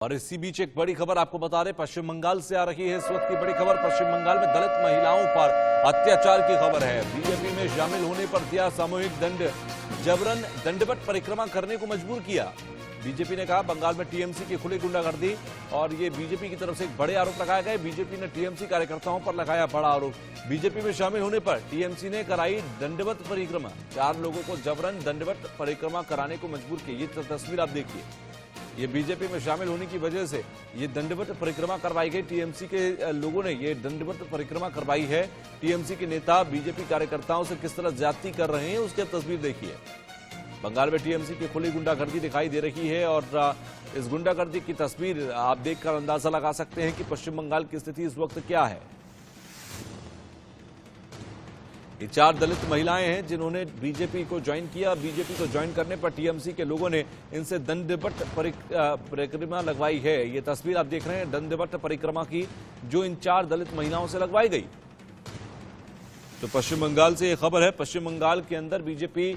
और इसी बीच एक बड़ी खबर आपको बता दें, पश्चिम बंगाल से आ रही है इस वक्त की बड़ी खबर। पश्चिम बंगाल में दलित महिलाओं पर अत्याचार की खबर है। बीजेपी में शामिल होने पर दिया सामूहिक दंड, जबरन दंडवत परिक्रमा करने को मजबूर किया। बीजेपी ने कहा बंगाल में टीएमसी की खुली गुंडागर्दी, और ये बीजेपी की तरफ से एक बड़े आरोप लगाए गए। बीजेपी ने टीएमसी कार्यकर्ताओं पर लगाया बड़ा आरोप। बीजेपी में शामिल होने पर टीएमसी ने कराई दंडवत परिक्रमा, 4 लोगों को जबरन दंडवत परिक्रमा कराने को मजबूर किया। ये तस्वीर आप देखिए, ये बीजेपी में शामिल होने की वजह से ये दंडवत परिक्रमा करवाई गई। टीएमसी के लोगों ने ये दंडवत परिक्रमा करवाई है। टीएमसी के नेता बीजेपी कार्यकर्ताओं से किस तरह ज्यादती कर रहे हैं उसकी तस्वीर देखिए। बंगाल में टीएमसी की खुली गुंडागर्दी दिखाई दे रही है, और इस गुंडागर्दी की तस्वीर आप देखकर अंदाजा लगा सकते हैं कि पश्चिम बंगाल की स्थिति इस वक्त क्या है। ये 4 दलित महिलाएं हैं जिन्होंने बीजेपी को ज्वाइन किया। बीजेपी को ज्वाइन करने पर टीएमसी के लोगों ने इनसे दंडवत परिक्रमा लगवाई है। ये तस्वीर आप देख रहे हैं दंडवत परिक्रमा की, जो इन 4 दलित महिलाओं से लगवाई गई। तो पश्चिम बंगाल से यह खबर है, पश्चिम बंगाल के अंदर बीजेपी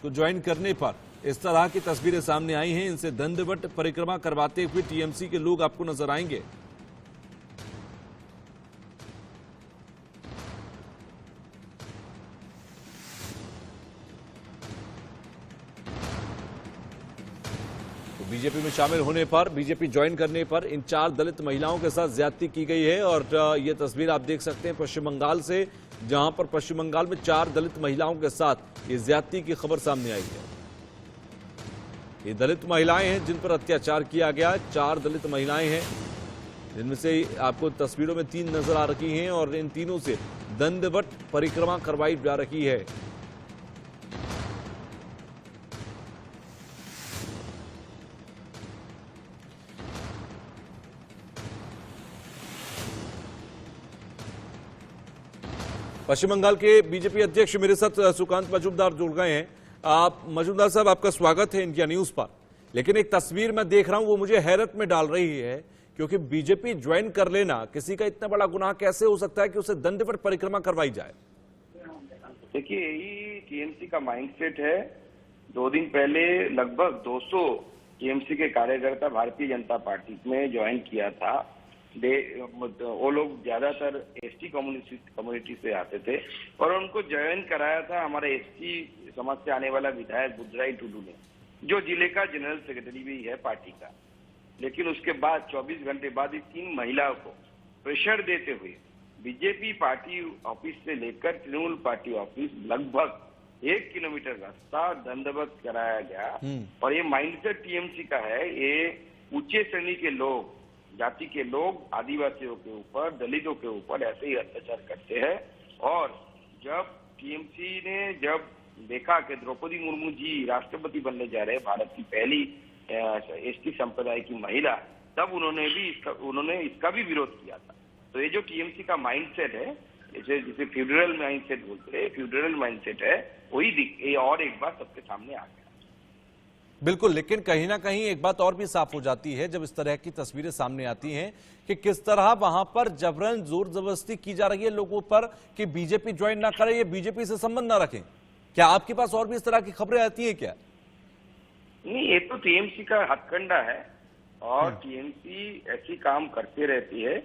को ज्वाइन करने पर इस तरह की तस्वीरें सामने आई हैं। इनसे दंडवत परिक्रमा करवाते हुए टीएमसी के लोग आपको नजर आएंगे। बीजेपी में शामिल होने पर, बीजेपी ज्वाइन करने पर इन 4 दलित महिलाओं के साथ ज्यादती की गई है। और ये तस्वीर आप देख सकते हैं पश्चिम बंगाल से, जहां पर पश्चिम बंगाल में 4 दलित महिलाओं के साथ ये ज्यादती की खबर सामने आई है। ये दलित महिलाएं हैं जिन पर अत्याचार किया गया। 4 दलित महिलाएं हैं जिनमें से आपको तस्वीरों में 3 नजर आ रही हैं, और इन तीनों से दंडवत परिक्रमा करवाई जा रही है। पश्चिम बंगाल के बीजेपी अध्यक्ष मेरे साथ सुकांत मजूमदार जुड़ गए हैं। आप मजूमदार साहब, आपका स्वागत है इंडिया न्यूज पर। लेकिन एक तस्वीर मैं देख रहा हूं वो मुझे हैरत में डाल रही है, क्योंकि बीजेपी ज्वाइन कर लेना किसी का इतना बड़ा गुनाह कैसे हो सकता है कि उसे दंडवत परिक्रमा करवाई जाए? देखिए, यही टीएमसी का माइंडसेट है। 2 दिन पहले लगभग 200 टीएमसी के कार्यकर्ता भारतीय जनता पार्टी में ज्वाइन किया था। वो लोग ज्यादातर एसटी कम्युनिटी से आते थे, और उनको ज्वाइन कराया था हमारे एसटी समाज से आने वाला विधायक बुद्धराई टुडू ने, जो जिले का जनरल सेक्रेटरी भी है पार्टी का। लेकिन उसके बाद 24 घंटे बाद इस 3 महिलाओं को प्रेशर देते हुए बीजेपी पार्टी ऑफिस से लेकर तृणमूल पार्टी ऑफिस लगभग 1 किलोमीटर रास्ता दंडवत कराया गया। और ये माइंडसेट टीएमसी का है। ये ऊंचे श्रेणी के लोग, जाति के लोग आदिवासियों के ऊपर, दलितों के ऊपर ऐसे ही अत्याचार करते हैं। और जब टीएमसी ने जब देखा कि द्रौपदी मुर्मू जी राष्ट्रपति बनने जा रहे हैं, भारत की पहली एसटी संप्रदाय की महिला, तब उन्होंने इसका भी विरोध किया था। तो ये जो टीएमसी का माइंडसेट है, जिसे फ्यूडरल माइंडसेट बोलते हैं, फ्यूडरल माइंडसेट है, वही और एक बार सबके सामने आ गया। बिल्कुल, लेकिन कहीं ना कहीं एक बात और भी साफ हो जाती है जब इस तरह की तस्वीरें सामने आती हैं कि किस तरह वहां पर जबरन जोर जबरदस्ती की जा रही है लोगों पर कि बीजेपी ज्वाइन ना करे, ये बीजेपी से संबंध ना रखें। क्या आपके पास और भी इस तरह की खबरें आती हैं क्या? नहीं, ये तो टीएमसी का हथकंडा है, और टीएमसी ऐसी काम करते रहती है।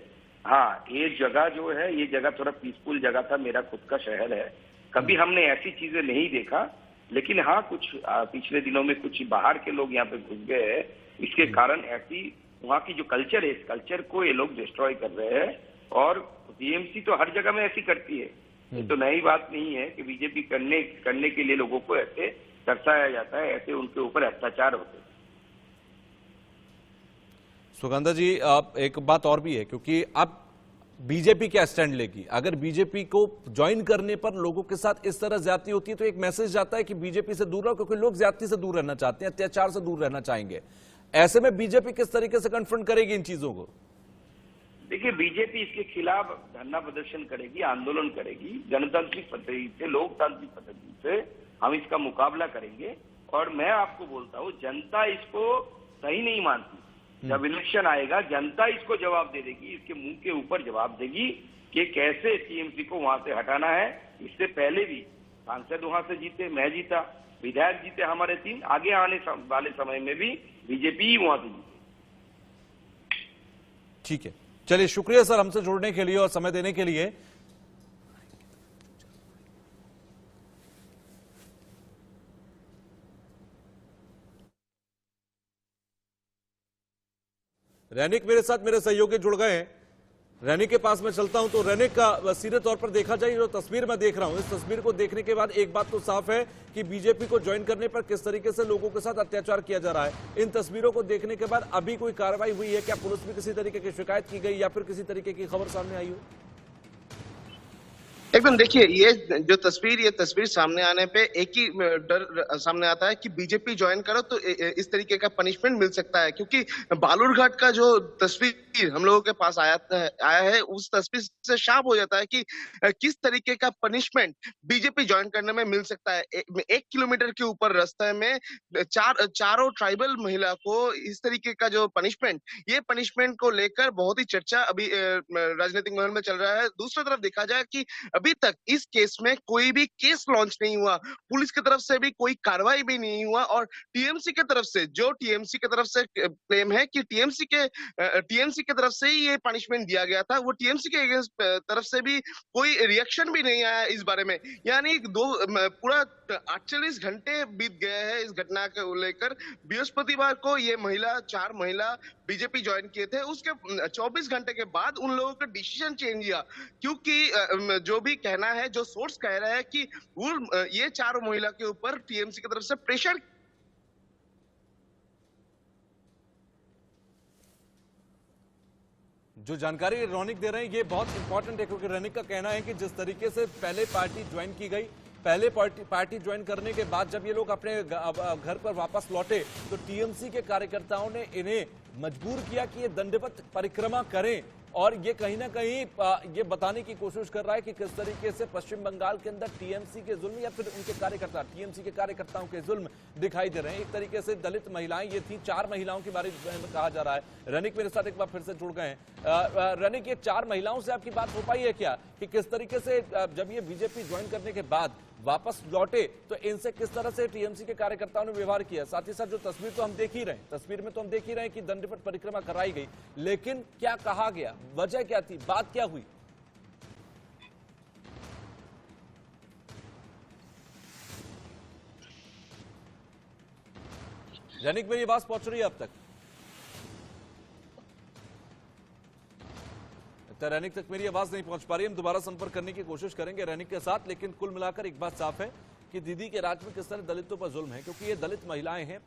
हाँ, ये जगह जो है, ये जगह थोड़ा पीसफुल जगह था, मेरा खुद का शहर है, कभी हमने ऐसी चीजें नहीं देखा। लेकिन हाँ, कुछ पिछले दिनों में कुछ बाहर के लोग यहाँ पे घुस गए हैं, इसके कारण ऐसी वहाँ की जो कल्चर है, इस कल्चर को ये लोग डिस्ट्रॉय कर रहे हैं। और टीएमसी तो हर जगह में ऐसी करती है, ये तो नई बात नहीं है कि बीजेपी करने के लिए लोगों को ऐसे दर्शाया जाता है, ऐसे उनके ऊपर अत्याचार होते हैं। सुगंधा जी, आप एक बात और भी है, क्योंकि अब बीजेपी क्या स्टैंड लेगी? अगर बीजेपी को ज्वाइन करने पर लोगों के साथ इस तरह ज्यादती होती है तो एक मैसेज जाता है कि बीजेपी से दूर रहो, क्योंकि लोग ज्यादती से दूर रहना चाहते हैं, अत्याचार से दूर रहना चाहेंगे। ऐसे में बीजेपी किस तरीके से कन्फ्रंट करेगी इन चीजों को? देखिए, बीजेपी इसके खिलाफ धरना प्रदर्शन करेगी, आंदोलन करेगी, जनतांत्रिक पद्धति से, लोकतांत्रिक पद्धति से हम इसका मुकाबला करेंगे। और मैं आपको बोलता हूँ, जनता इसको सही नहीं मानती। जब इलेक्शन आएगा, जनता इसको जवाब दे देगी, इसके मुंह के ऊपर जवाब देगी कि कैसे टीएमसी को वहां से हटाना है। इससे पहले भी सांसद वहां से जीते, मैं जीता, विधायक जीते हमारे 3, आगे आने वाले समय में भी बीजेपी ही वहां से जीते। ठीक है, चलिए शुक्रिया सर हमसे जुड़ने के लिए और समय देने के लिए। रैनिक मेरे साथ मेरे सहयोगी जुड़ गए हैं। रैनिक के पास मैं चलता हूं तो रैनिक का सीधे तौर पर देखा जाए, जो तस्वीर मैं देख रहा हूं, इस तस्वीर को देखने के बाद एक बात तो साफ है कि बीजेपी को ज्वाइन करने पर किस तरीके से लोगों के साथ अत्याचार किया जा रहा है। इन तस्वीरों को देखने के बाद अभी कोई कार्रवाई हुई है क्या? पुलिस में किसी तरीके की शिकायत की गई या फिर किसी तरीके की खबर सामने आई हो? एकदम देखिए, ये तस्वीर सामने आने पे एक ही डर सामने आता है कि बीजेपी ज्वाइन करो तो इस तरीके का पनिशमेंट मिल सकता है, क्योंकि बालूरघाट का जो तस्वीर हम लोगों के पास आया है उस तस्वीर से साफ हो जाता है कि किस तरीके का पनिशमेंट बीजेपी ज्वाइन करने में मिल सकता है। 1 किलोमीटर के ऊपर रास्ते में चारों ट्राइबल महिला को इस तरीके का जो ये पनिशमेंट को लेकर बहुत ही चर्चा अभी राजनीतिक महल में चल रहा है। दूसरी तरफ देखा जाए कि अभी तक इस केस में कोई भी केस लॉन्च नहीं हुआ, पुलिस की तरफ से भी कोई कार्रवाई भी नहीं हुआ, और टीएमसी की तरफ से क्लेम है कि टीएमसी की तरफ से ही ये पनिशमेंट दिया गया था। वो टीएमसी के अगेंस्ट तरफ से भी कोई रिएक्शन भी नहीं आया इस बारे में। यानी पूरा 48 घंटे बीत गए हैं इस घटना को लेकर। बृहस्पतिवार को ये चार महिला बीजेपी ज्वाइन किए थे, उसके 24 घंटे के बाद उन लोगों का डिसीजन चेंज किया, क्योंकि जो भी कहना है, जो सोर्स कह रहा है कि वो ये चारों महिला के ऊपर टीएमसी की तरफ से प्रेशर। जो जानकारी रौनिक दे रहे हैं ये बहुत इंपॉर्टेंट है, क्योंकि रौनिक का कहना है कि जिस तरीके से पहले पार्टी ज्वाइन की गई, पहले पार्टी ज्वाइन करने के बाद जब ये लोग अपने घर पर वापस लौटे तो टीएमसी के कार्यकर्ताओं ने इन्हें मजबूर किया कि ये दंडवत परिक्रमा करें, और ये कहीं ना कहीं ये बताने की कोशिश कर रहा है कि किस तरीके से पश्चिम बंगाल के अंदर टीएमसी के जुल्म या फिर उनके टीएमसी के कार्यकर्ताओं के जुल्म दिखाई दे रहे हैं। एक तरीके से दलित महिलाएं ये थी, 4 महिलाओं के बारे में कहा जा रहा है। रनिक मेरे साथ एक बार फिर से जुड़ गए हैं। रनिक, ये 4 महिलाओं से आपकी बात हो पाई है क्या कि किस तरीके से जब ये बीजेपी ज्वाइन करने के बाद वापस लौटे तो इनसे किस तरह से टीएमसी के कार्यकर्ताओं ने व्यवहार किया? साथ ही साथ जो तस्वीर तो हम देख ही रहे हैं, तस्वीर में तो हम देख ही रहे हैं कि दंडवत परिक्रमा कराई गई, लेकिन क्या कहा गया, वजह क्या थी, बात क्या हुई? रनिक, मेरी आवाज पहुंच रही है अब तक? रैनिक तक मेरी आवाज नहीं पहुंच पा रही। हम दोबारा संपर्क करने की कोशिश करेंगे रैनिक के साथ, लेकिन कुल मिलाकर एक बात साफ है कि दीदी के राज में किस तरह दलितों पर जुल्म है, क्योंकि ये दलित महिलाएं हैं,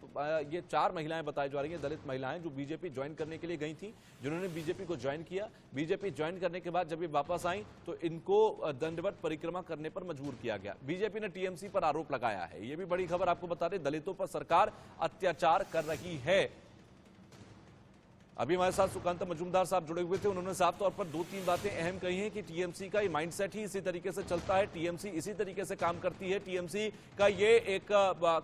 ये 4 महिलाएं बताई जा रही हैं, दलित महिलाएं जो बीजेपी ज्वाइन करने के लिए गई थी, जिन्होंने बीजेपी को ज्वाइन किया। बीजेपी ज्वाइन करने के बाद जब ये वापस आई तो इनको दंडवत परिक्रमा करने पर मजबूर किया गया। बीजेपी ने टीएमसी पर आरोप लगाया है। ये भी बड़ी खबर आपको बता दें, दलितों पर सरकार अत्याचार कर रही है। अभी हमारे साथ सुकांत मजूमदार साहब जुड़े हुए थे, उन्होंने साफ तौर पर 2-3 बातें अहम कही हैं कि टीएमसी का माइंडसेट ही इसी तरीके से चलता है, टीएमसी इसी तरीके से काम करती है, टीएमसी का ये एक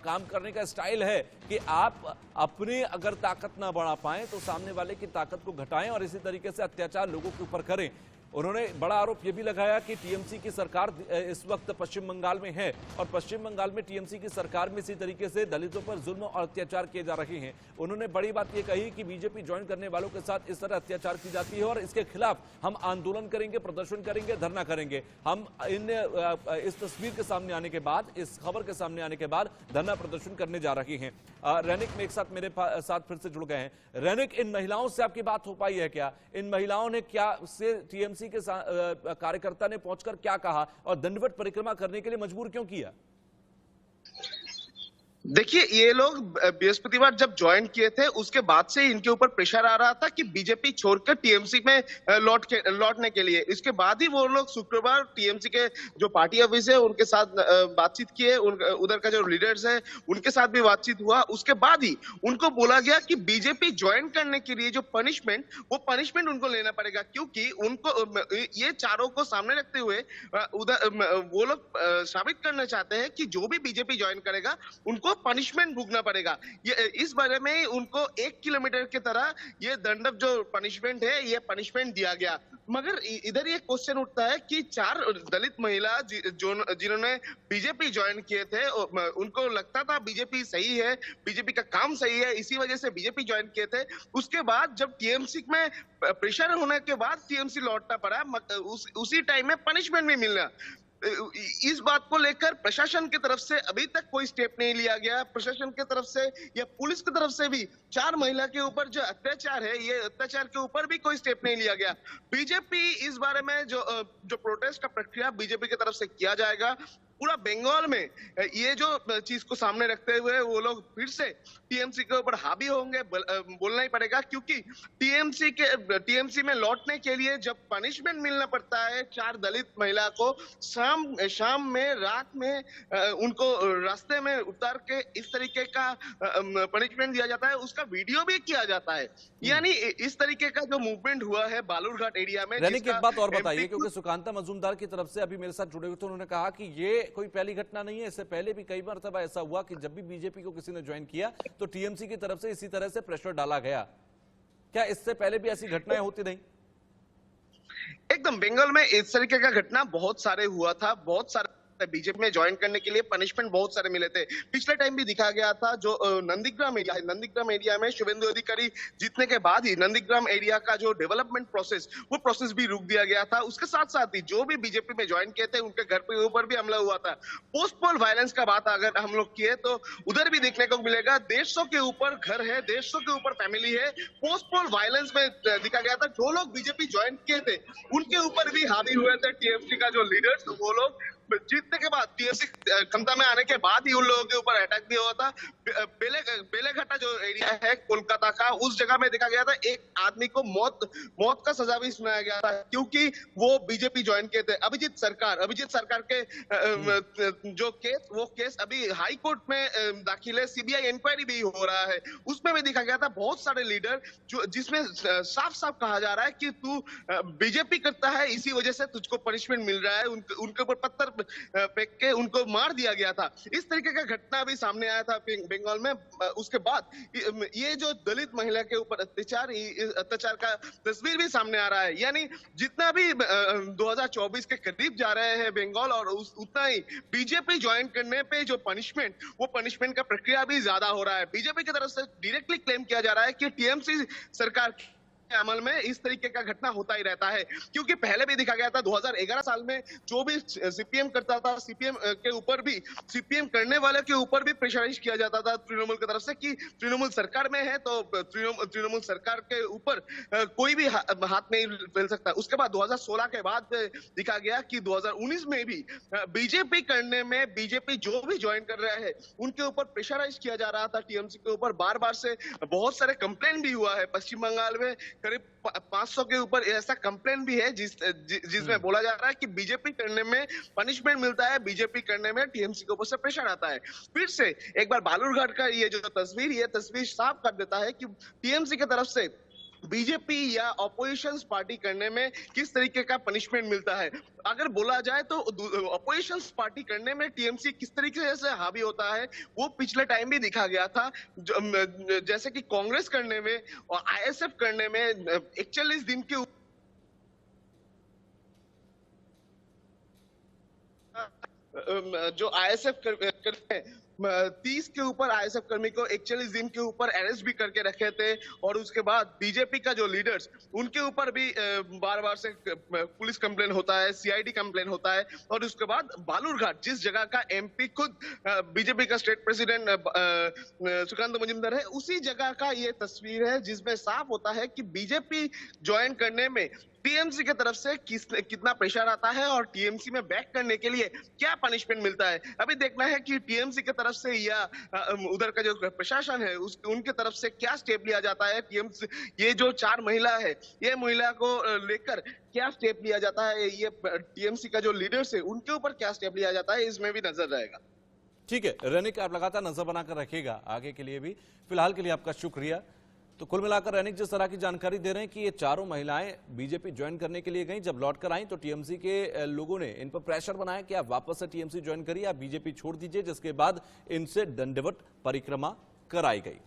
काम करने का स्टाइल है कि आप अपनी अगर ताकत ना बढ़ा पाएं तो सामने वाले की ताकत को घटाएं और इसी तरीके से अत्याचार लोगों के ऊपर करें। उन्होंने बड़ा आरोप यह भी लगाया कि टीएमसी की सरकार इस वक्त पश्चिम बंगाल में है और पश्चिम बंगाल में टीएमसी की सरकार में इसी तरीके से दलितों पर जुल्म और अत्याचार किए जा रहे हैं। उन्होंने बड़ी बात यह कही कि बीजेपी ज्वाइन करने वालों के साथ इस तरह अत्याचार की जाती है और इसके खिलाफ हम आंदोलन करेंगे, प्रदर्शन करेंगे, धरना करेंगे। हम इस तस्वीर के सामने आने के बाद, इस खबर के सामने आने के बाद धरना प्रदर्शन करने जा रहे हैं। रैनिक में एक साथ मेरे साथ फिर से जुड़ गए हैं। रैनिक, इन महिलाओं से आपकी बात हो पाई है क्या? इन महिलाओं ने क्या से टीएमसी के कार्यकर्ता ने पहुंचकर क्या कहा और दंडवत परिक्रमा करने के लिए मजबूर क्यों किया? देखिए, ये लोग बृहस्पतिवार जब ज्वाइन किए थे उसके बाद से इनके ऊपर प्रेशर आ रहा था कि बीजेपी छोड़कर टीएमसी में लौटने के लिए। इसके बाद ही वो लोग शुक्रवार टीएमसी के जो पार्टी ऑफिस है उनके साथ बातचीत किए, उधर का जो लीडर्स है उनके साथ भी बातचीत हुआ। उसके बाद ही उनको बोला गया कि बीजेपी ज्वाइन करने के लिए जो वो पनिशमेंट उनको लेना पड़ेगा, क्योंकि उनको ये चारों को सामने रखते हुए उधर वो लोग साबित करना चाहते हैं कि जो भी बीजेपी ज्वाइन करेगा उनको पनिशमेंट भुगतना पड़ेगा। ये इस बारे में उनको 1 किलोमीटर की तरह ये दंडक जो पनिशमेंट है ये पनिशमेंट दिया गया। मगर इधर ये क्वेश्चन उठता है कि 4 दलित महिला जो जिन्होंने बीजेपी ज्वाइन किए थे, उनको लगता था बीजेपी सही है, बीजेपी का काम सही है, इसी वजह से बीजेपी ज्वाइन किए थे। उसके बाद जब टीएमसी में प्रेशर होने के बाद टीएमसी लौटना पड़ा, उसी टाइम में पनिशमेंट भी मिलना। इस बात को लेकर प्रशासन की तरफ से अभी तक कोई स्टेप नहीं लिया गया। प्रशासन की तरफ से या पुलिस की तरफ से भी 4 महिला के ऊपर जो अत्याचार है, ये अत्याचार के ऊपर भी कोई स्टेप नहीं लिया गया। बीजेपी इस बारे में जो प्रोटेस्ट का प्रक्रिया बीजेपी की तरफ से किया जाएगा, पूरा बंगाल में ये जो चीज को सामने रखते हुए वो लोग फिर से टीएमसी के ऊपर हावी होंगे, बोलना ही पड़ेगा। क्योंकि टीएमसी में लौटने के लिए जब पनिशमेंट मिलना पड़ता है 4 दलित महिला को, शाम में, रात में उनको रास्ते में उतार के इस तरीके का पनिशमेंट दिया जाता है, उसका वीडियो भी किया जाता है। यानी इस तरीके का जो मूवमेंट हुआ है बालूरघाट एरिया में। रनिक, एक बात और बताइए, क्योंकि सुकांता मजूमदार की तरफ से अभी मेरे साथ जुड़े हुए थे, उन्होंने कहा कि ये कोई पहली घटना नहीं है, इससे पहले भी कई बार ऐसा हुआ कि जब भी बीजेपी को किसी ने ज्वाइन किया तो टीएमसी की तरफ से इसी तरह से प्रेशर डाला गया। क्या इससे पहले भी ऐसी घटनाएं होती रही? एकदम बंगाल में इस तरीके का घटना बहुत सारे हुआ था। बहुत सारे बीजेपी में ज्वाइन करने के लिए पनिशमेंट बहुत सारे मिले थे। पिछले टाइम भी दिखा गया था, जो नंदीग्राम एरिया में शुभेंदु अधिकारी जीतने के बाद ही नंदीग्राम एरिया का जो डेवलपमेंट प्रोसेस, वो प्रोसेस भी रुक दिया गया था। उसके साथ साथ ही जो भी बीजेपी में ज्वाइन किए थे उनके घर के ऊपर भी हमला हुआ था। पोस्ट पोल वायलेंस का बात अगर हम लोग किए तो उधर भी देखने को मिलेगा। 150 के ऊपर घर है, 150 के ऊपर फैमिली है। पोस्ट पोल वायलेंस में दिखा गया था जो लोग बीजेपी ज्वाइन किए थे उनके ऊपर भी हावी हुए थे टीएमसी का जो लीडर्स, वो लोग जीतने के बाद टीएमसी क्षमता में आने के बाद ही उन लोगों के ऊपर अटैक भी हुआ था। बेलेघाटा जो एरिया है कोलकाता का, उस जगह में देखा गया था एक आदमी को मौत का सजा भी सुनाया गया था, क्योंकि वो बीजेपी ज्वाइन किए थे। अभिजीत सरकार के जो केस, वो केस अभी हाई कोर्ट में दाखिल है, सीबीआई इंक्वायरी भी हो रहा है। उसमें भी देखा गया था बहुत सारे लीडर जिसमें साफ साफ कहा जा रहा है कि तू बीजेपी करता है, इसी वजह से तुझको पनिशमेंट मिल रहा है। उनके ऊपर पत्थर फेंक के उनको मार दिया गया था। इस तरीके का घटना भी सामने आया था बंगाल में। उसके बाद ये जो दलित महिला के ऊपर अत्याचार का तस्वीर भी सामने आ रहा है। यानी जितना भी 2024 के करीब जा रहे हैं बंगाल, और उतना ही बीजेपी ज्वाइन करने पे जो पनिशमेंट, वो पनिशमेंट का प्रक्रिया भी ज्यादा हो रहा है। बीजेपी की तरफ से डायरेक्टली क्लेम किया जा रहा है कि टीएमसी सरकार अमल में इस तरीके का घटना होता ही रहता है। क्योंकि पहले भी देखा गया था 2011 साल में जो भी सीपीएम करता था, सीपीएम के ऊपर भी, सीपीएम करने वाले के ऊपर भी प्रेशराइज किया जाता था तृणमूल की तरफ से कि तृणमूल सरकार में है तो तृणमूल सरकार के ऊपर कोई भी हाथ नहीं फैल सकता। उसके बाद 2016 के बाद देखा गया कि 2019 में भी बीजेपी करने में, बीजेपी जो भी ज्वाइन कर रहे हैं उनके ऊपर प्रेशराइज किया जा रहा था टीएमसी के ऊपर। बार बार से बहुत सारे कंप्लेन भी हुआ है। पश्चिम बंगाल में करीब 500 के ऊपर ऐसा कंप्लेन भी है जिसमें बोला जा रहा है कि बीजेपी करने में पनिशमेंट मिलता है, बीजेपी करने में टीएमसी के ऊपर से प्रेशर आता है। फिर से एक बार बालूरघाट का ये जो तस्वीर, ये तस्वीर साफ कर देता है कि टीएमसी की तरफ से बीजेपी या ऑपोजिशन पार्टी करने में किस तरीके का पनिशमेंट मिलता है। अगर बोला जाए तो ऑपोजिशन पार्टी करने में टीएमसी किस तरीके से हावी होता है, वो पिछले टाइम भी दिखा गया था। जैसे कि कांग्रेस करने में और आईएसएफ करने में 41 दिन के जो आईएसएफ करते हैं 30 के ऊपर आईएसएफ कर्मी को 41 दिन के ऊपर अरेस्ट भी करके रखे थे। और उसके बाद बीजेपी का जो लीडर्स, उनके ऊपर भी बार बार से पुलिस कंप्लेन होता है, सीआईडी कंप्लेन होता है। और उसके बाद बालूरघाट, जिस जगह का एमपी खुद बीजेपी का स्टेट प्रेसिडेंट सुकांता मजूमदार है, उसी जगह का ये तस्वीर है जिसमें साफ होता है कि बीजेपी ज्वाइन करने में टीएमसी की तरफ से कितना प्रेशर आता है और टीएमसी में बैक करने के लिए क्या पनिशमेंट मिलता है। अभी देखना है कि टीएमसी की तरफ से या उधर का जो प्रशासन है उनके तरफ से क्या स्टेप लिया जाता है। टीएमसी, ये जो 4 महिला है, ये महिला को लेकर क्या स्टेप लिया जाता है, ये टीएमसी का जो लीडर्स है उनके ऊपर क्या स्टेप लिया जाता है, इसमें भी नजर रहेगा। ठीक है रनिक, आप लगातार नजर बनाकर रखिएगा आगे के लिए भी। फिलहाल के लिए आपका शुक्रिया। तो कुल मिलाकर रैनिक जिस तरह की जानकारी दे रहे हैं कि ये चारों महिलाएं बीजेपी ज्वाइन करने के लिए गईं, जब लौटकर आईं तो टीएमसी के लोगों ने इन पर प्रेशर बनाया कि आप वापस से टीएमसी ज्वाइन करिए, आप बीजेपी छोड़ दीजिए, जिसके बाद इनसे दंडवत परिक्रमा कराई गई।